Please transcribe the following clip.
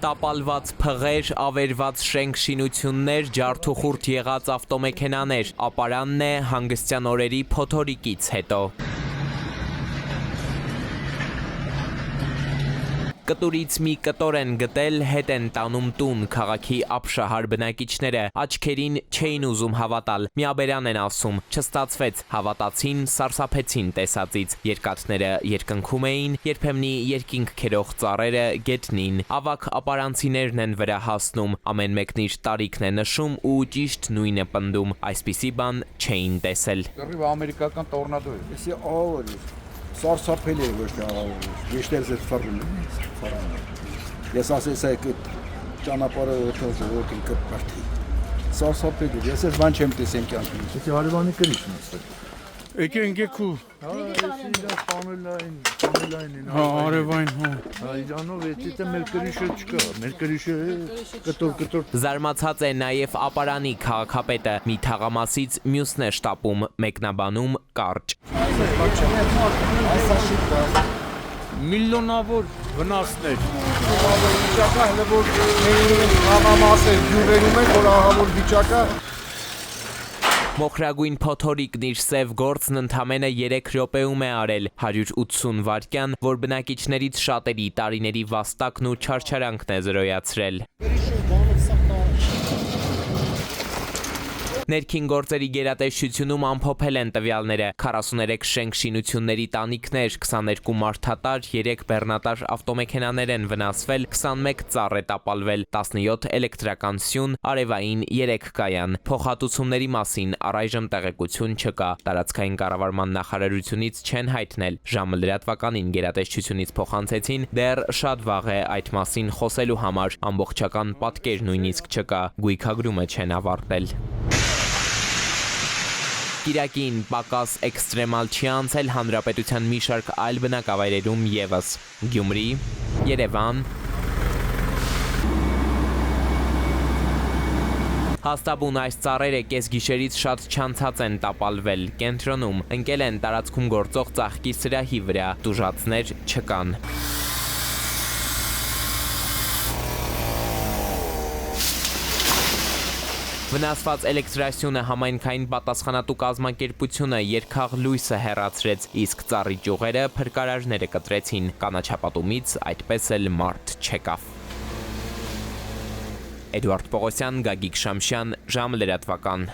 Տապալված փղեր, ավերված շենք-շինություններ, ջարդուխուրդ եղած ավտոմեքենաներ, ապարանն է հանգստյան օրերի փոթորիկից հետո։ Կտուրից մի կտոր են գտել, հետ են տանում տուն, քաղաքի ապշահար բնակիչները աչքերին չէին ուզում հավատալ, միաբերան են ասում, չստացվեց, հավատացին, սարսափեցին տեսածից, երկաթները երկնքում էին, երբեմնի երկինք քերող ծառերը գետնին, ավագ ապարանցիներն են վրա հասնում, ամեն մեկն իր տարիքն է նշում ու ճիշտ նույնը պնդում, այսպիսի բան չէին տեսել։ Կռիվ ամերիկական տորնադո է։ Էսի ահավոր է, սարսափելի է ոչ թե ահավոր է, միշտ էլ զետ ֆարում է։ Ես ասես այդ ճանապարհը օթոզոտ կպարտի։ Սարսափելի, ես այս բան չեմ տեսել կյանքից։ Էսի հարևանի կրիշն է։ Եկեն գեկու։ Հա, էսի դա պանելային են։ Հա, արևային, հա։ Հա, իրանով էդի մեր կրիշը չկա, մեր կրիշը կտոր։ Զարմացած է նաև ապարանի քաղաքապետը, մի թաղամասից մյուսն է շտապում, մեկնաբանում կարճ։ Միլիոնավոր վնասներ։ Վիճակը հələ որ խաղամասը յուղերում են, որ ահավոր վիճակը Մոխրագույն փոթորիկն իր սև գործն ընդամենը 3 րոպեում է արել, 180 վայրկյան, որ բնակիչներից շատերի տարիների վաստակն ու չարչարանքն է զրոյացրել։ Ներքին գործերի գերատեսչությունում ամփոփել են տվյալները 43 շենք-շինությունների տանիքներ, 22 մարդատար, 3 բեռնատար ավտոմեքենաներ են վնասվել, 21 ծառ է տապալվել, 17 էլեկտրական սյուն, արևային 3 կայան։ Փոխհատուցումների մասին առայժմ տեղեկություն չկա։ Տարածքային կառավարման նախարարությունից չեն հայտնել, ժամը լրատվականին գերատեսչությունից փոխանցեցին, դեռ շատ վաղ է այդ մասին խոսելու համար, ամբողջական պատկեր նույնիսկ չկա, գույքագրումը չեն ավարտել։ Կիրակին պակաս էքստրեմալ չի անցել հանրապետության մի շարք այլ բնակավայրերում ևս՝ Գյումրի, Երևան, հաստաբուն այս ծառերը կեսգիշերից շատ չանցած են տապալվել, կենտրոնում ընկել են տարածքում գործող ծաղկի սրահի վրա, տուժածներ չկան։ Վնասված էլեկտրասյունը համայնքային պատասխանատու կազմակերպությունը երկհաղ լույսը հեռացրեց, իսկ ծառի ճյուղերը փրկարարները կտրեցին, կանաչապատումից այդպես էլ մարդ չեկավ։ Էդուարդ Պողոսյան, Գագիկ Շամշյան, Ժամ լրատվական։